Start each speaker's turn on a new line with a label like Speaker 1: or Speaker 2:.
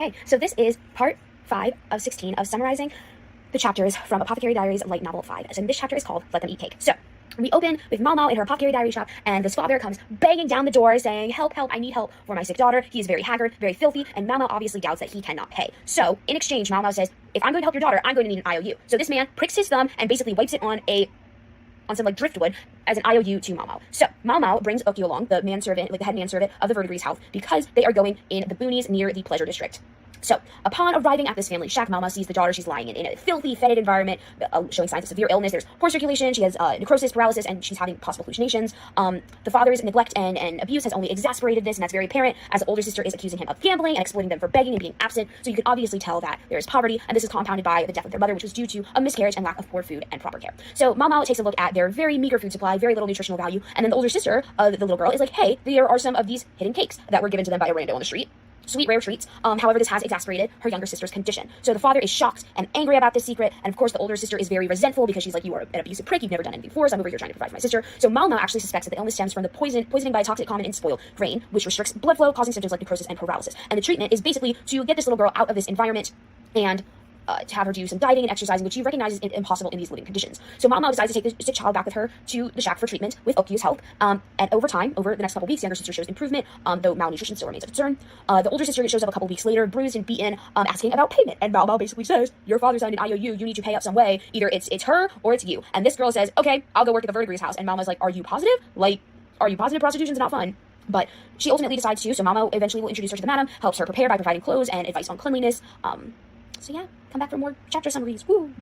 Speaker 1: Okay, so this is part 5 of 16 of summarizing the chapters from Apothecary Diaries Light Novel 5. And this chapter is called Let Them Eat Cake. So, we open with Maomao in her apothecary diary shop, and this father comes banging down the door saying, help, help, I need help for my sick daughter. He is very haggard, very filthy, and Maomao obviously doubts that he cannot pay. So, in exchange, Maomao says, if I'm going to help your daughter, I'm going to need an IOU. So this man pricks his thumb and basically wipes it on some like driftwood as an IOU to Maomao. So Maomao brings Okyu along, the manservant, like the head manservant of the Verdigris house, because they are going in the boonies near the pleasure district. So, upon arriving at this family shack, Maomao sees the daughter she's lying in a filthy, fetid environment, showing signs of severe illness. There's poor circulation, she has necrosis, paralysis, and she's having possible hallucinations. The father's neglect and abuse has only exacerbated this, and that's very apparent, as the older sister is accusing him of gambling and exploiting them for begging and being absent. So you can obviously tell that there is poverty, and this is compounded by the death of their mother, which was due to a miscarriage and lack of poor food and proper care. So Maomao takes a look at their very meager food supply, very little nutritional value, and then the older sister, the little girl, is like, hey, there are some of these hidden cakes that were given to them by a rando on the street. Sweet, rare treats. However, this has exacerbated her younger sister's condition. So the father is shocked and angry about this secret, and of course the older sister is very resentful because she's like, you are an abusive prick, you've never done anything for us, I'm over here trying to provide for my sister. So Maomao actually suspects that the illness stems from the poisoning by a toxic common in spoiled grain, which restricts blood flow, causing symptoms like necrosis and paralysis. And the treatment is basically to get this little girl out of this environment and to have her do some dieting and exercising, which she recognizes is impossible in these living conditions. So Maomao decides to take the sick child back with her to the shack for treatment with Okyu's help. And over time, over the next couple weeks, the younger sister shows improvement, though malnutrition still remains a concern. The older sister shows up a couple weeks later, bruised and beaten, asking about payment. And Maomao basically says, your father signed an IOU, you need to pay up some way. Either it's her or it's you. And this girl says, okay, I'll go work at the Verdigris house. And Maoma's like, are you positive? Like, are you positive prostitution's not fun? But she ultimately decides to, so Maomao eventually will introduce her to the madam, helps her prepare by providing clothes and advice on cleanliness. So yeah, come back for more chapter summaries. Woo!